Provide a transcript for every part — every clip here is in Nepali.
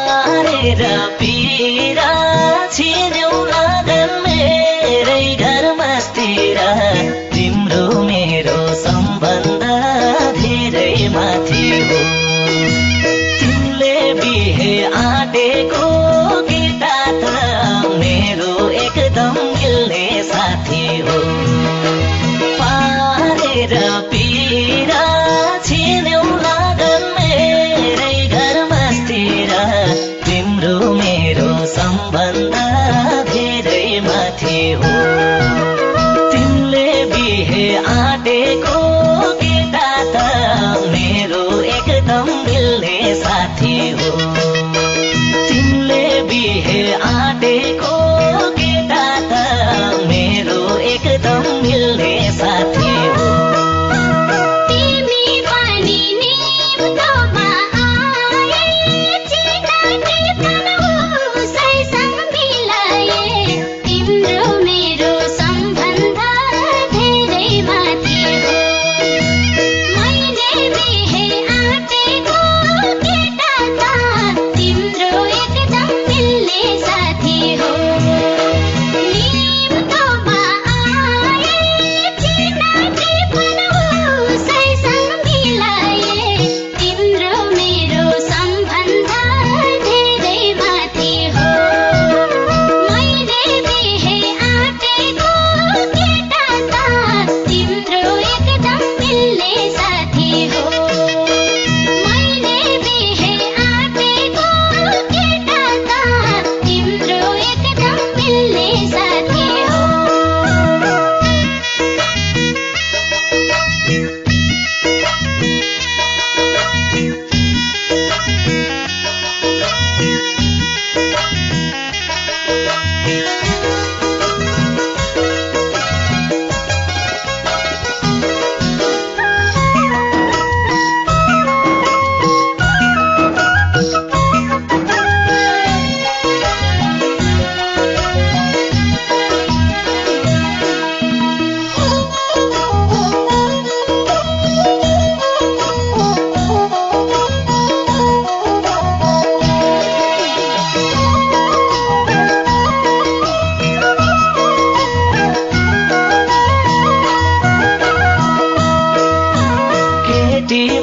पारेर पीरा छिन्यौ लगन मेरै घरमास्तिर तिम्रो मेरो सम्बन्ध धेरै माथि हो तिमीले बिहे आँटेको केटा त मेरो एकदम मिल्ने साथी हो पारेर पीरा छिन्यौ लगन मेरै घरमास्तिर तिम्रो मेरो सम्बन्ध धेरै माथि हो तिमीले बिहे आँटेको केटा त मेरो एकदम मिल्ने साथी हो तिमीले बिहे आँटेको केटा त मेरो एकदम मिल्ने साथी हो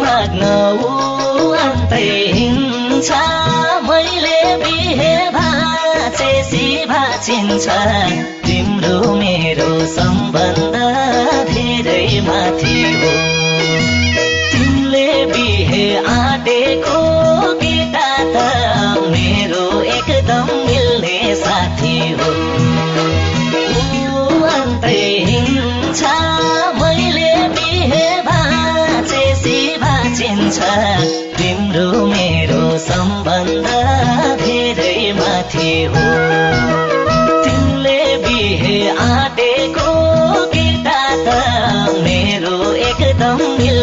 माग्न ऊ अन्तै हिँड्छ मैले बिहे भाचेसी भाचिन्छ तिम्रो मेरो सम्बन्ध धेरै माथि हो तिमीले बिहे आँटेको केटा त मेरो एकदम मिल्ने साथी हो ऊ अन्तै हिँड्छ मैले बिहे भाचेसी भाचिन्छ तिम्रो मेरो सम्बन्ध धेरै माथि हो तिमीले बिहे आँटेको केटा त मेरो एकदम मिल्ने